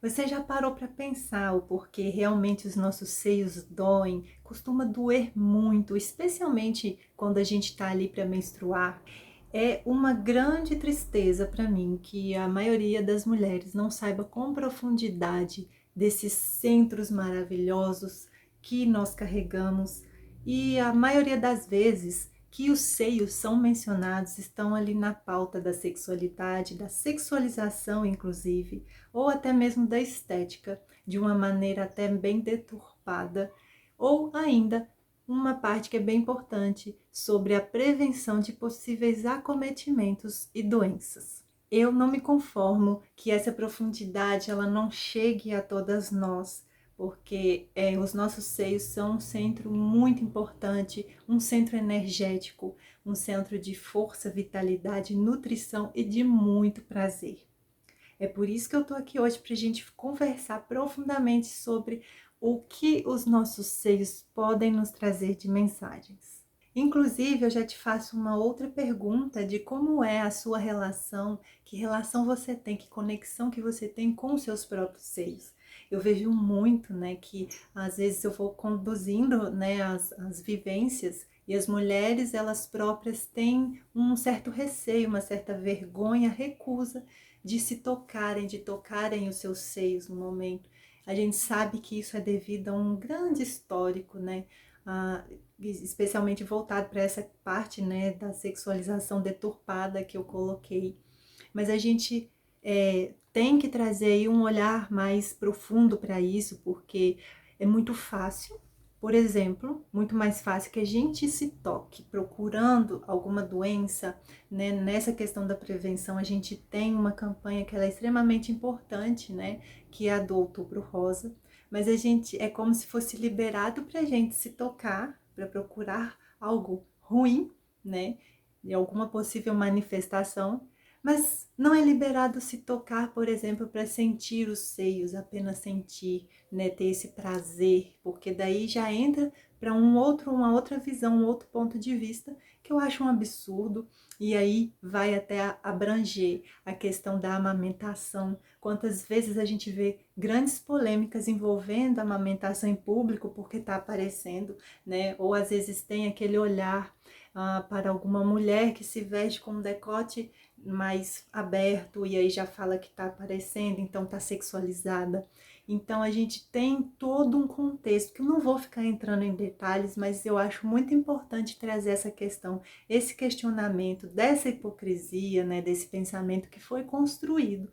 Você já parou para pensar o porquê realmente os nossos seios doem? Costuma doer muito, especialmente quando a gente está ali para menstruar. É uma grande tristeza para mim que a maioria das mulheres não saiba com profundidade desses centros maravilhosos que nós carregamos e a maioria das vezes que os seios são mencionados estão ali na pauta da sexualidade, da sexualização inclusive, ou até mesmo da estética, de uma maneira até bem deturpada, ou ainda uma parte que é bem importante sobre a prevenção de possíveis acometimentos e doenças. Eu não me conformo que essa profundidade ela não chegue a todas nós, porque os nossos seios são um centro muito importante, um centro energético, um centro de força, vitalidade, nutrição e de muito prazer. É por isso que eu tô aqui hoje para a gente conversar profundamente sobre o que os nossos seios podem nos trazer de mensagens. Inclusive, eu já te faço uma outra pergunta de como é a sua relação, que relação você tem, que conexão que você tem com os seus próprios seios. Eu vejo muito, né, que às vezes eu vou conduzindo, né, as vivências e as mulheres, elas próprias têm um certo receio, uma certa vergonha, recusa de tocarem os seus seios no momento. A gente sabe que isso é devido a um grande histórico, né? Ah, especialmente voltado para essa parte, né, da sexualização deturpada que eu coloquei. Mas a gente tem que trazer aí um olhar mais profundo para isso, porque é muito fácil, por exemplo, muito mais fácil que a gente se toque procurando alguma doença, né? Nessa questão da prevenção, a gente tem uma campanha que ela é extremamente importante, né? Que é a do Outubro Rosa, mas a gente é como se fosse liberado para a gente se tocar, para procurar algo ruim, né? De alguma possível manifestação, mas não é liberado se tocar, por exemplo, para sentir os seios, apenas sentir, né, ter esse prazer, porque daí já entra para uma outra visão, um outro ponto de vista que eu acho um absurdo, e aí vai até abranger a questão da amamentação. Quantas vezes a gente vê grandes polêmicas envolvendo a amamentação em público porque está aparecendo, né? Ou às vezes tem aquele olhar para alguma mulher que se veste com um decote mais aberto e aí já fala que tá aparecendo, então tá sexualizada. Então a gente tem todo um contexto que eu não vou ficar entrando em detalhes, mas eu acho muito importante trazer essa questão, esse questionamento dessa hipocrisia, né, desse pensamento que foi construído.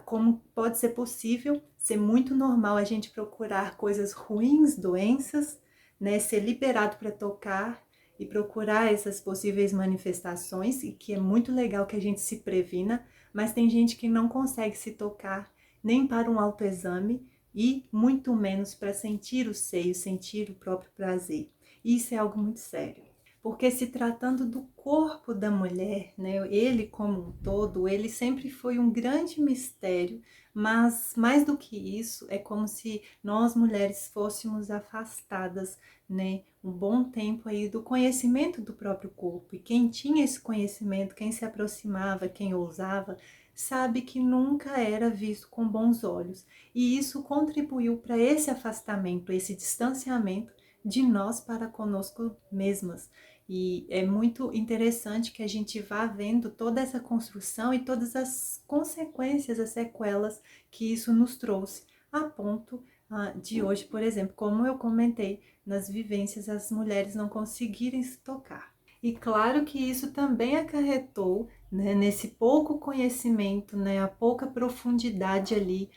Como pode ser possível, ser muito normal a gente procurar coisas ruins, doenças, né, ser liberado para tocar e procurar essas possíveis manifestações, e que é muito legal que a gente se previna, mas tem gente que não consegue se tocar nem para um autoexame e muito menos para sentir o seio, sentir o próprio prazer. Isso é algo muito sério. Porque se tratando do corpo da mulher, né, ele como um todo, ele sempre foi um grande mistério, mas mais do que isso, é como se nós mulheres fôssemos afastadas, né, um bom tempo aí do conhecimento do próprio corpo. E quem tinha esse conhecimento, quem se aproximava, quem ousava, sabe que nunca era visto com bons olhos. E isso contribuiu para esse afastamento, esse distanciamento de nós para conosco mesmas. E é muito interessante que a gente vá vendo toda essa construção e todas as consequências, as sequelas que isso nos trouxe, a ponto de hoje, por exemplo, como eu comentei, nas vivências as mulheres não conseguirem se tocar. E claro que isso também acarretou, né, nesse pouco conhecimento, né, a pouca profundidade ali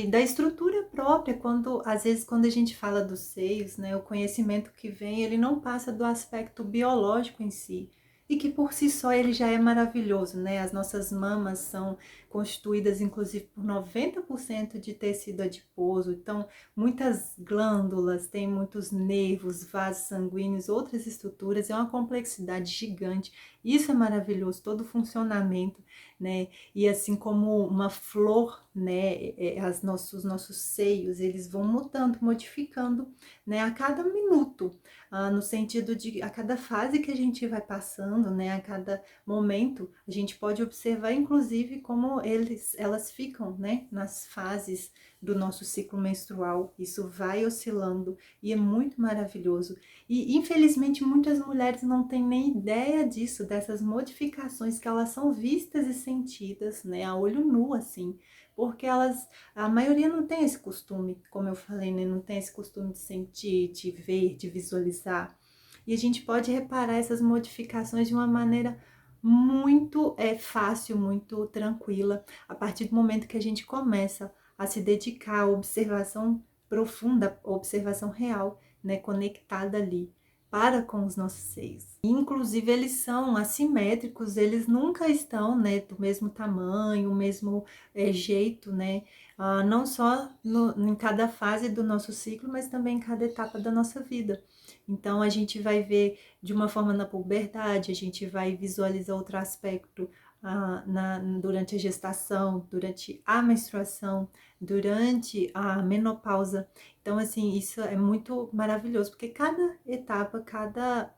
da estrutura própria, quando às vezes quando a gente fala dos seios, né, o conhecimento que vem, ele não passa do aspecto biológico em si, e que por si só ele já é maravilhoso, né? As nossas mamas são constituídas inclusive por 90% de tecido adiposo, então muitas glândulas, tem muitos nervos, vasos sanguíneos, outras estruturas, é uma complexidade gigante. Isso é maravilhoso, todo o funcionamento, né? E assim como uma flor né, os nossos seios, eles vão mudando, modificando, né, a cada minuto, no sentido de a cada fase que a gente vai passando, né, a cada momento, a gente pode observar, inclusive, como elas ficam, né, nas fases do nosso ciclo menstrual. Isso vai oscilando e é muito maravilhoso. E, infelizmente, muitas mulheres não têm nem ideia disso, dessas modificações que elas são vistas e sentidas, né, a olho nu, assim, porque a maioria não tem esse costume, como eu falei, né, não tem esse costume de sentir, de ver, de visualizar. E a gente pode reparar essas modificações de uma maneira muito fácil, muito tranquila, a partir do momento que a gente começa a se dedicar à observação profunda, observação real, né, conectada ali para com os nossos seios. Inclusive, eles são assimétricos, eles nunca estão, né, do mesmo tamanho, o mesmo jeito, né, não só em cada fase do nosso ciclo, mas também em cada etapa da nossa vida. Então, a gente vai ver de uma forma na puberdade, a gente vai visualizar outro aspecto durante a gestação, durante a menstruação, durante a menopausa. Então, assim, isso é muito maravilhoso, porque cada etapa, cada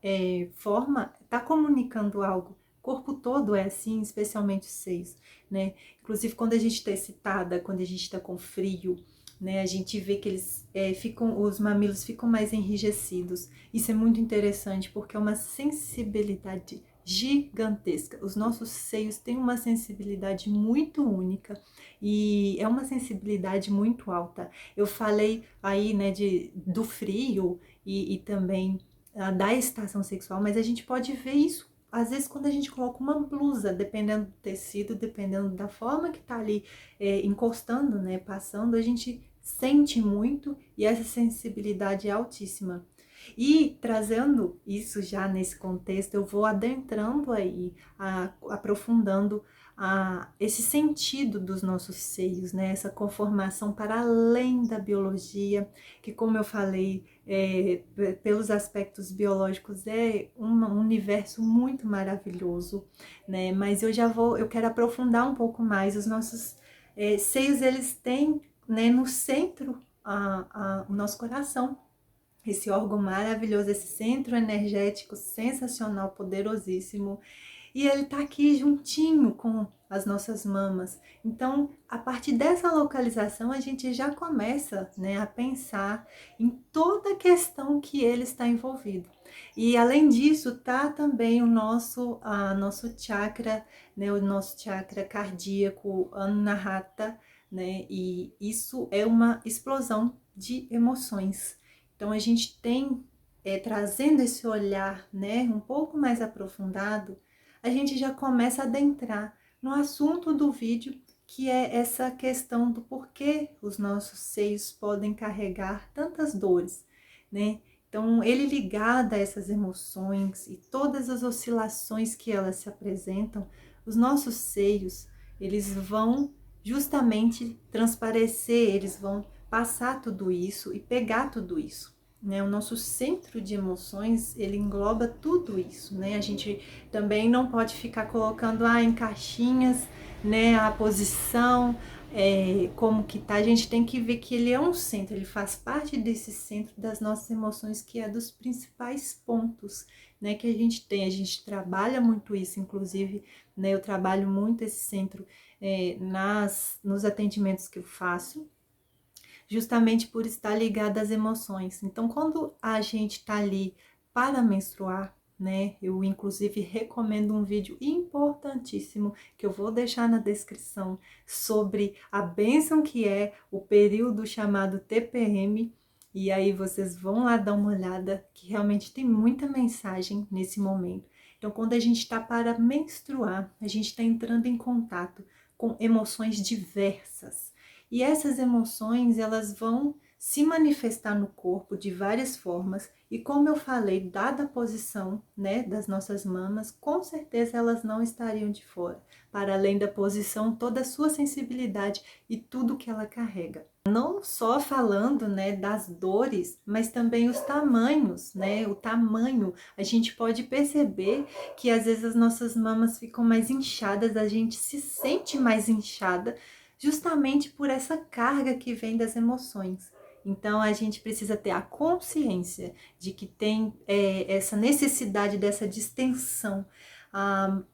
forma está comunicando algo. O corpo todo é assim, especialmente os seios, né? Inclusive, quando a gente está excitada, quando a gente está com frio, né? A gente vê que eles os mamilos ficam mais enrijecidos. Isso é muito interessante, porque é uma sensibilidade gigantesca. Os nossos seios têm uma sensibilidade muito única e é uma sensibilidade muito alta. Eu falei aí, né, do frio e também da estação sexual, mas a gente pode ver isso às vezes quando a gente coloca uma blusa, dependendo do tecido, dependendo da forma que tá ali encostando, né, passando, a gente sente muito e essa sensibilidade é altíssima. E trazendo isso já nesse contexto, eu vou adentrando aí, aprofundando esse sentido dos nossos seios, né? Essa conformação para além da biologia, que como eu falei, pelos aspectos biológicos é um universo muito maravilhoso, né? Mas eu quero aprofundar um pouco mais. Os nossos seios, eles têm, né, no centro o nosso coração, esse órgão maravilhoso, esse centro energético sensacional, poderosíssimo. E ele tá aqui juntinho com as nossas mamas. Então, a partir dessa localização, a gente já começa, né, a pensar em toda a questão que ele está envolvido. E além disso, tá também o nosso chakra, né, o nosso chakra cardíaco, Anahata, né? E isso é uma explosão de emoções. Então, a gente tem, trazendo esse olhar, né, um pouco mais aprofundado, a gente já começa a adentrar no assunto do vídeo, que é essa questão do porquê os nossos seios podem carregar tantas dores, né? Então, ele ligado a essas emoções e todas as oscilações que elas se apresentam, os nossos seios, eles vão justamente transparecer, eles vão passar tudo isso e pegar tudo isso, né? O nosso centro de emoções, ele engloba tudo isso, né? A gente também não pode ficar colocando em caixinhas, né, a posição, como que tá. A gente tem que ver que ele é um centro, ele faz parte desse centro das nossas emoções, que é dos principais pontos, né, que a gente tem. A gente trabalha muito isso, inclusive, né, eu trabalho muito esse centro nos atendimentos que eu faço, justamente por estar ligada às emoções. Então, quando a gente tá ali para menstruar, né, eu inclusive recomendo um vídeo importantíssimo que eu vou deixar na descrição sobre a bênção que é o período chamado TPM. E aí vocês vão lá dar uma olhada, que realmente tem muita mensagem nesse momento. Então, quando a gente está para menstruar, a gente está entrando em contato com emoções diversas. E essas emoções, elas vão se manifestar no corpo de várias formas. E como eu falei, dada a posição, né, das nossas mamas, com certeza elas não estariam de fora. Para além da posição, toda a sua sensibilidade e tudo que ela carrega. Não só falando, né, das dores, mas também os tamanhos, né? O tamanho. A gente pode perceber que às vezes as nossas mamas ficam mais inchadas, a gente se sente mais inchada, justamente por essa carga que vem das emoções. Então a gente precisa ter a consciência de que tem essa necessidade dessa distensão.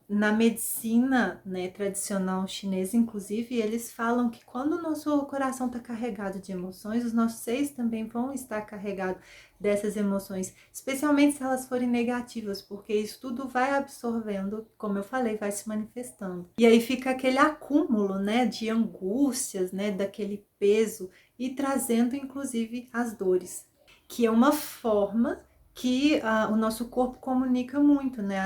Na medicina, né, tradicional chinesa, inclusive, eles falam que quando o nosso coração está carregado de emoções, os nossos seios também vão estar carregados dessas emoções, especialmente se elas forem negativas, porque isso tudo vai absorvendo, como eu falei, vai se manifestando. E aí fica aquele acúmulo, né, de angústias, né, daquele peso e trazendo inclusive as dores, que é uma forma que o nosso corpo comunica muito, né?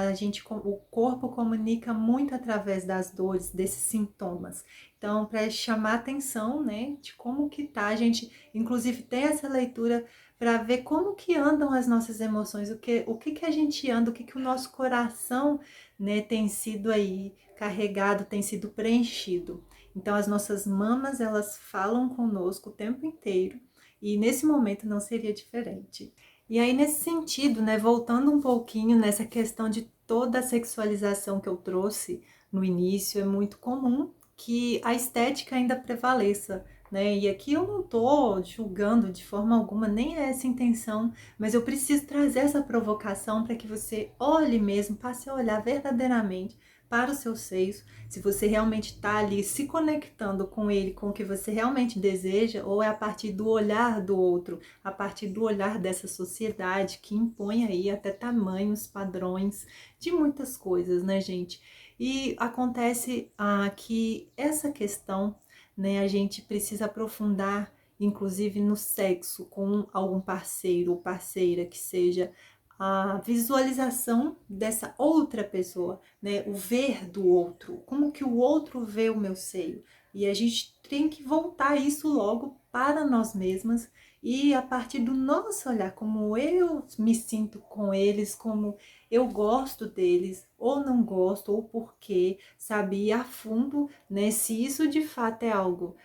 O corpo comunica muito através das dores, desses sintomas. Então, para chamar atenção, né, de como que tá, a gente inclusive tem essa leitura para ver como que andam as nossas emoções, o que a gente anda, o nosso coração, né, tem sido aí carregado, tem sido preenchido. Então as nossas mamas, elas falam conosco o tempo inteiro e nesse momento não seria diferente. E aí nesse sentido, né, voltando um pouquinho nessa questão de toda a sexualização que eu trouxe no início, é muito comum que a estética ainda prevaleça, né? E aqui eu não tô julgando de forma alguma, nem é essa a intenção, mas eu preciso trazer essa provocação para que você olhe mesmo, passe a olhar verdadeiramente para os seus seios, se você realmente está ali se conectando com ele, com o que você realmente deseja, ou é a partir do olhar do outro, a partir do olhar dessa sociedade que impõe aí até tamanhos, padrões de muitas coisas, né, gente? E acontece que essa questão, né, a gente precisa aprofundar, inclusive no sexo, com algum parceiro ou parceira que seja a visualização dessa outra pessoa, né? O ver do outro, como que o outro vê o meu seio. E a gente tem que voltar isso logo para nós mesmas e a partir do nosso olhar, como eu me sinto com eles, como eu gosto deles, ou não gosto, ou porquê, sabe? Ir a fundo, né? Se isso de fato é algo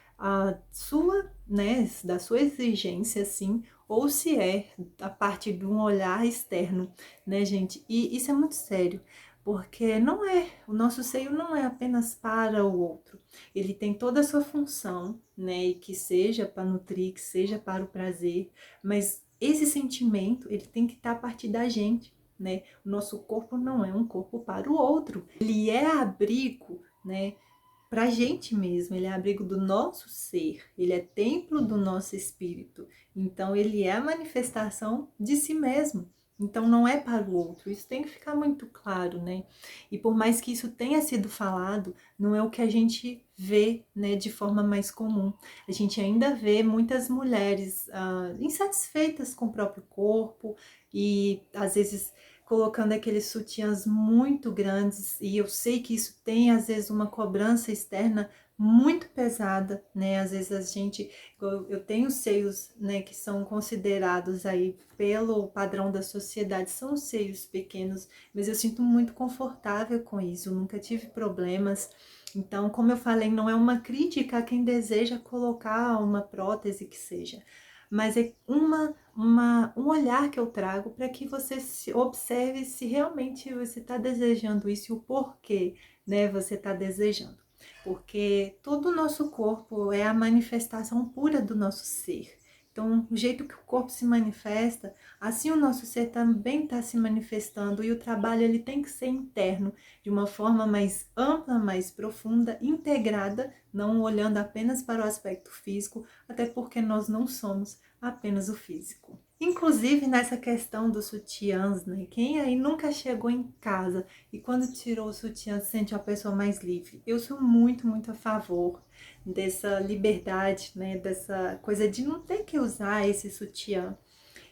sua, né? Da sua exigência, assim, ou se é a partir de um olhar externo, né, gente? E isso é muito sério, porque não é, o nosso seio não é apenas para o outro. Ele tem toda a sua função, né, e que seja para nutrir, que seja para o prazer, mas esse sentimento, ele tem que estar a partir da gente, né? O nosso corpo não é um corpo para o outro. Ele é abrigo, né, para a gente mesmo, ele é abrigo do nosso ser, ele é templo do nosso espírito, então ele é a manifestação de si mesmo, então não é para o outro, isso tem que ficar muito claro, né? E por mais que isso tenha sido falado, não é o que a gente vê, né, de forma mais comum. A gente ainda vê muitas mulheres insatisfeitas com o próprio corpo e às vezes colocando aqueles sutiãs muito grandes, e eu sei que isso tem às vezes uma cobrança externa muito pesada, né? Às vezes a gente, eu tenho seios, né, que são considerados aí pelo padrão da sociedade, são seios pequenos, mas eu sinto muito confortável com isso, eu nunca tive problemas. Então, como eu falei, não é uma crítica a quem deseja colocar uma prótese que seja, mas é um olhar que eu trago para que você se observe se realmente você está desejando isso e o porquê, né, você está desejando. Porque todo o nosso corpo é a manifestação pura do nosso ser. Então, o jeito que o corpo se manifesta, assim o nosso ser também está se manifestando e o trabalho ele tem que ser interno, de uma forma mais ampla, mais profunda, integrada, não olhando apenas para o aspecto físico, até porque nós não somos apenas o físico. Inclusive nessa questão dos sutiãs, né? Quem aí nunca chegou em casa e quando tirou o sutiã se sente uma pessoa mais livre? Eu sou muito, muito a favor dessa liberdade, né? Dessa coisa de não ter que usar esse sutiã.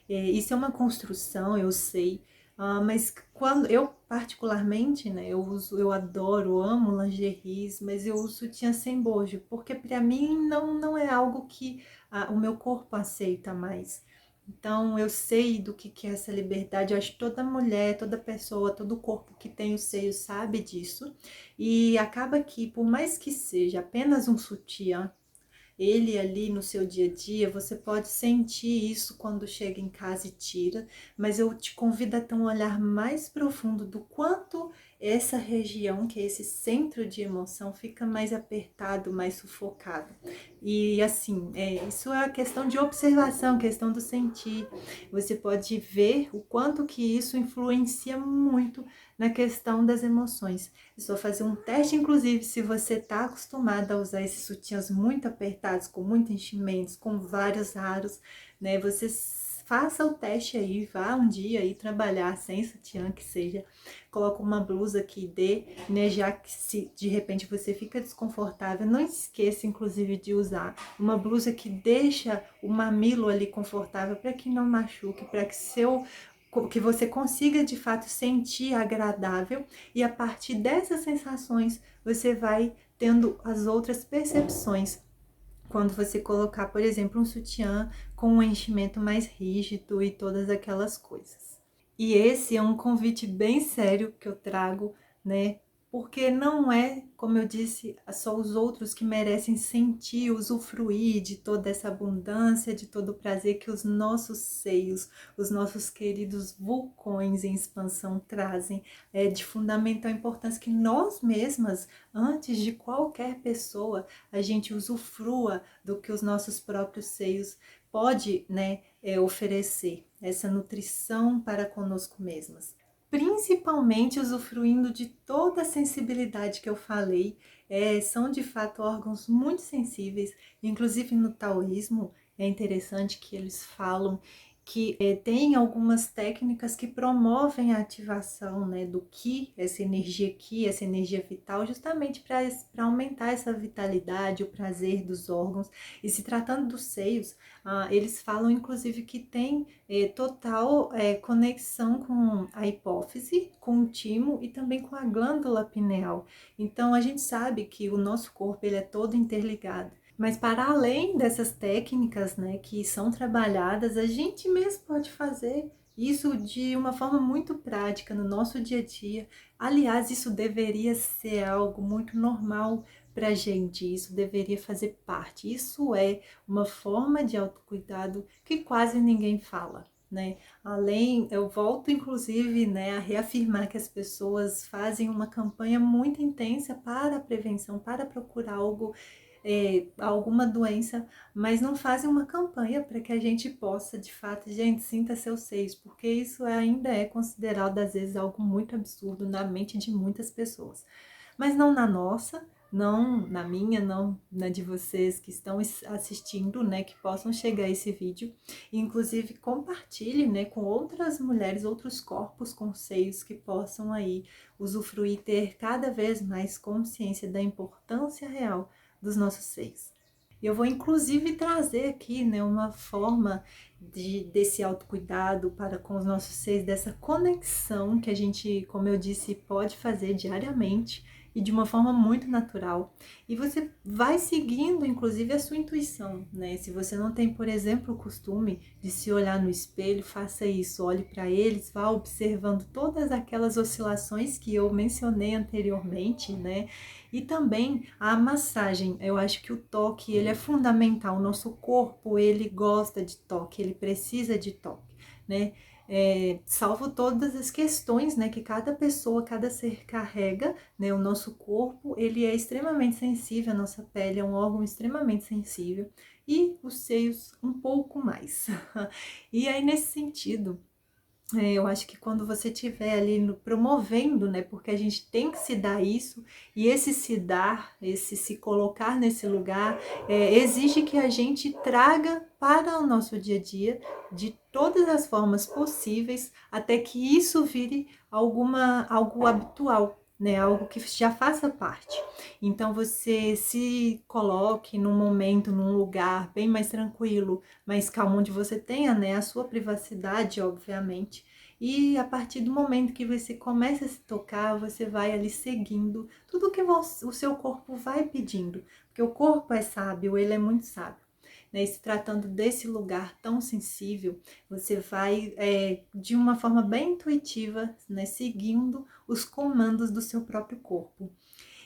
Isso é uma construção, eu sei, mas quando eu particularmente, né, eu adoro, amo lingeries, mas eu uso sutiã sem bojo, porque para mim não é algo que o meu corpo aceita mais. Então eu sei do que é essa liberdade, eu acho que toda mulher, toda pessoa, todo corpo que tem o seio sabe disso, e acaba que, por mais que seja apenas um sutiã, ele ali no seu dia a dia, você pode sentir isso quando chega em casa e tira, mas eu te convido a ter um olhar mais profundo do quanto essa região, que é esse centro de emoção, fica mais apertado, mais sufocado. E assim, isso é a questão de observação, questão do sentir. Você pode ver o quanto que isso influencia muito na questão das emoções. É só fazer um teste, inclusive, se você está acostumada a usar esses sutiãs muito apertados, com muito enchimentos, com vários aros, né? Você faça o teste aí, vá um dia aí trabalhar sem sutiã que seja, coloca uma blusa que dê, né? Já que se de repente você fica desconfortável, não esqueça, inclusive, de usar uma blusa que deixa o mamilo ali confortável para que não machuque, para que você consiga de fato sentir agradável, e a partir dessas sensações você vai tendo as outras percepções. Quando você colocar, por exemplo, um sutiã com um enchimento mais rígido e todas aquelas coisas. E esse é um convite bem sério que eu trago, né? Porque não é, como eu disse, só os outros que merecem sentir, usufruir de toda essa abundância, de todo o prazer que os nossos seios, os nossos queridos vulcões em expansão trazem. É de fundamental importância que nós mesmas, antes de qualquer pessoa, a gente usufrua do que os nossos próprios seios pode, né, oferecer, essa nutrição para conosco mesmas. Principalmente usufruindo de toda a sensibilidade que eu falei, são de fato órgãos muito sensíveis, inclusive no taoísmo é interessante que eles falam que tem algumas técnicas que promovem a ativação, né, do Qi, essa energia vital, justamente para aumentar essa vitalidade, o prazer dos órgãos. E se tratando dos seios, eles falam inclusive que tem total conexão com a hipófise, com o timo e também com a glândula pineal. Então a gente sabe que o nosso corpo ele é todo interligado. Mas para além dessas técnicas, né, que são trabalhadas, a gente mesmo pode fazer isso de uma forma muito prática no nosso dia a dia. Aliás, isso deveria ser algo muito normal para a gente, isso deveria fazer parte. Isso é uma forma de autocuidado que quase ninguém fala, né? Além, eu volto inclusive, né, a reafirmar que as pessoas fazem uma campanha muito intensa para a prevenção, para procurar alguma doença, mas não fazem uma campanha para que a gente possa, de fato, gente, sinta seus seios, porque isso ainda é considerado, às vezes, algo muito absurdo na mente de muitas pessoas. Mas não na nossa, não na minha, não na de vocês que estão assistindo, né, que possam chegar a esse vídeo. E, inclusive, compartilhe, né, com outras mulheres, outros corpos com seios que possam aí usufruir, ter cada vez mais consciência da importância real dos nossos seios. E eu vou inclusive trazer aqui, né, uma forma desse autocuidado para com os nossos seios, dessa conexão que a gente, como eu disse, pode fazer diariamente e de uma forma muito natural. E você vai seguindo, inclusive, a sua intuição, né? Se você não tem, por exemplo, o costume de se olhar no espelho, faça isso, olhe para eles, vá observando todas aquelas oscilações que eu mencionei anteriormente, né? E também a massagem, eu acho que o toque, ele é fundamental, o nosso corpo, ele gosta de toque, ele precisa de toque, né? Salvo todas as questões, né, que cada pessoa, cada ser carrega, né, o nosso corpo, ele é extremamente sensível, a nossa pele é um órgão extremamente sensível, e os seios um pouco mais. E aí, nesse sentido, eu acho que quando você estiver ali promovendo, né, porque a gente tem que se dar isso, e esse se dar, esse se colocar nesse lugar, exige que a gente traga para o nosso dia a dia, de todas as formas possíveis, até que isso vire algo habitual, né, algo que já faça parte. Então você se coloque num momento, num lugar bem mais tranquilo, mais calmo, onde você tenha, né, a sua privacidade, obviamente. E a partir do momento que você começa a se tocar, você vai ali seguindo tudo que o seu corpo vai pedindo, porque o corpo é sábio, ele é muito sábio, né? E se tratando desse lugar tão sensível, você vai de uma forma bem intuitiva, né, seguindo os comandos do seu próprio corpo.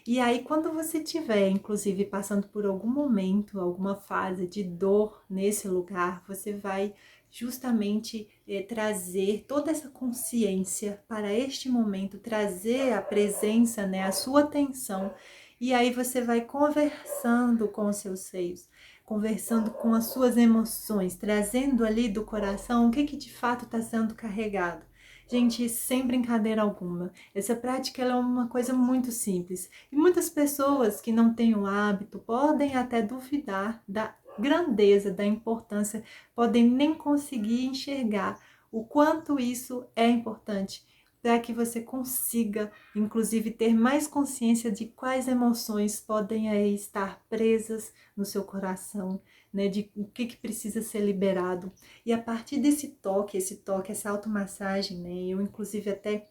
E aí, quando você estiver, inclusive, passando por algum momento, alguma fase de dor nesse lugar, você vai justamente trazer toda essa consciência para este momento, trazer a presença, né, a sua atenção. E aí você vai conversando com os seus seios, conversando com as suas emoções, trazendo ali do coração o que de fato está sendo carregado. Gente, sem brincadeira alguma, essa prática ela é uma coisa muito simples. E muitas pessoas que não têm o hábito podem até duvidar da grandeza, da importância, podem nem conseguir enxergar o quanto isso é importante para que você consiga, inclusive, ter mais consciência de quais emoções podem aí estar presas no seu coração, né? De o que precisa ser liberado. E a partir desse toque, essa automassagem, né? Eu, inclusive, até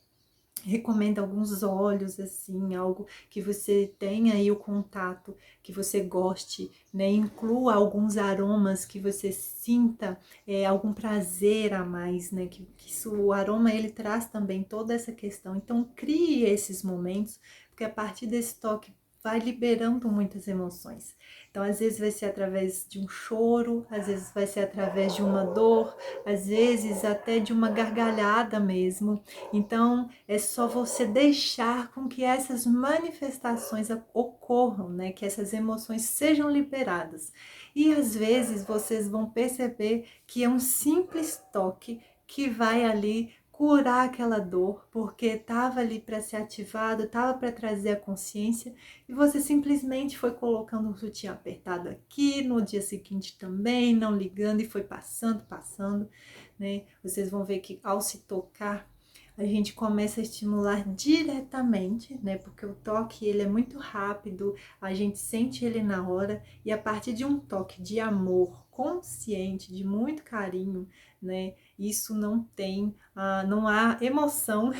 recomendo alguns óleos, assim, algo que você tenha aí o contato, que você goste, né? Inclua alguns aromas que você sinta algum prazer a mais, né? Que isso, o aroma, ele traz também toda essa questão. Então, crie esses momentos, porque a partir desse toque vai liberando muitas emoções. Então, às vezes vai ser através de um choro, às vezes vai ser através de uma dor, às vezes até de uma gargalhada mesmo. Então, é só você deixar com que essas manifestações ocorram, né? Que essas emoções sejam liberadas. E às vezes vocês vão perceber que é um simples toque que vai ali curar aquela dor, porque estava ali para ser ativado, estava para trazer a consciência, e você simplesmente foi colocando um sutiã apertado aqui, no dia seguinte também, não ligando, e foi passando, né? Vocês vão ver que ao se tocar, a gente começa a estimular diretamente, né? Porque o toque, ele é muito rápido, a gente sente ele na hora, e a partir de um toque de amor consciente, de muito carinho, né? Isso não tem, não há emoção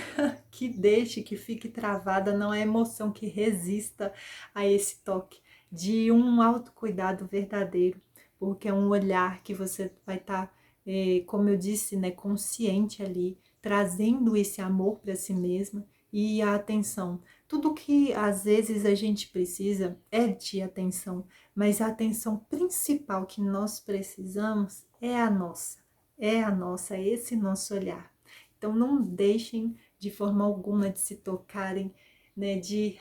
que deixe, que fique travada, não há emoção que resista a esse toque de um autocuidado verdadeiro, porque é um olhar que você vai estar, como eu disse, né, consciente ali, trazendo esse amor para si mesma e a atenção. Tudo que às vezes a gente precisa é de atenção, mas a atenção principal que nós precisamos é a nossa, é esse nosso olhar. Então não deixem de forma alguma de se tocarem, né, de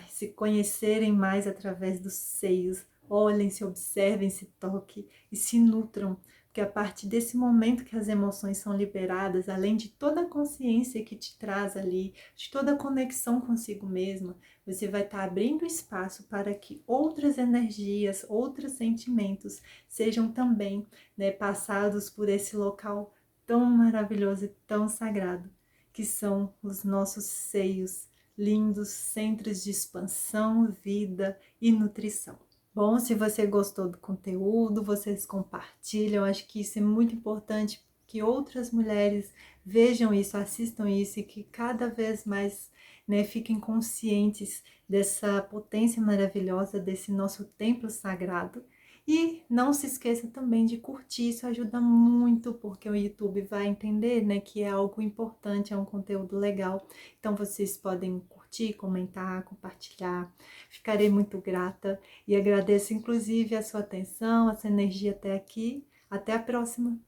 se conhecerem mais através dos seios. Olhem, se observem, se toquem e se nutram, porque a partir desse momento que as emoções são liberadas, além de toda a consciência que te traz ali, de toda a conexão consigo mesma, você vai estar abrindo espaço para que outras energias, outros sentimentos sejam também, né, passados por esse local tão maravilhoso e tão sagrado, que são os nossos seios, lindos centros de expansão, vida e nutrição. Bom, se você gostou do conteúdo, vocês compartilham. Acho que isso é muito importante, que outras mulheres vejam isso, assistam isso e que cada vez mais, né, fiquem conscientes dessa potência maravilhosa, desse nosso templo sagrado. E não se esqueça também de curtir, isso ajuda muito, porque o YouTube vai entender, né, que é algo importante, é um conteúdo legal. Então vocês podem curtir, comentar, compartilhar. Ficarei muito grata e agradeço inclusive a sua atenção, essa energia até aqui. Até a próxima!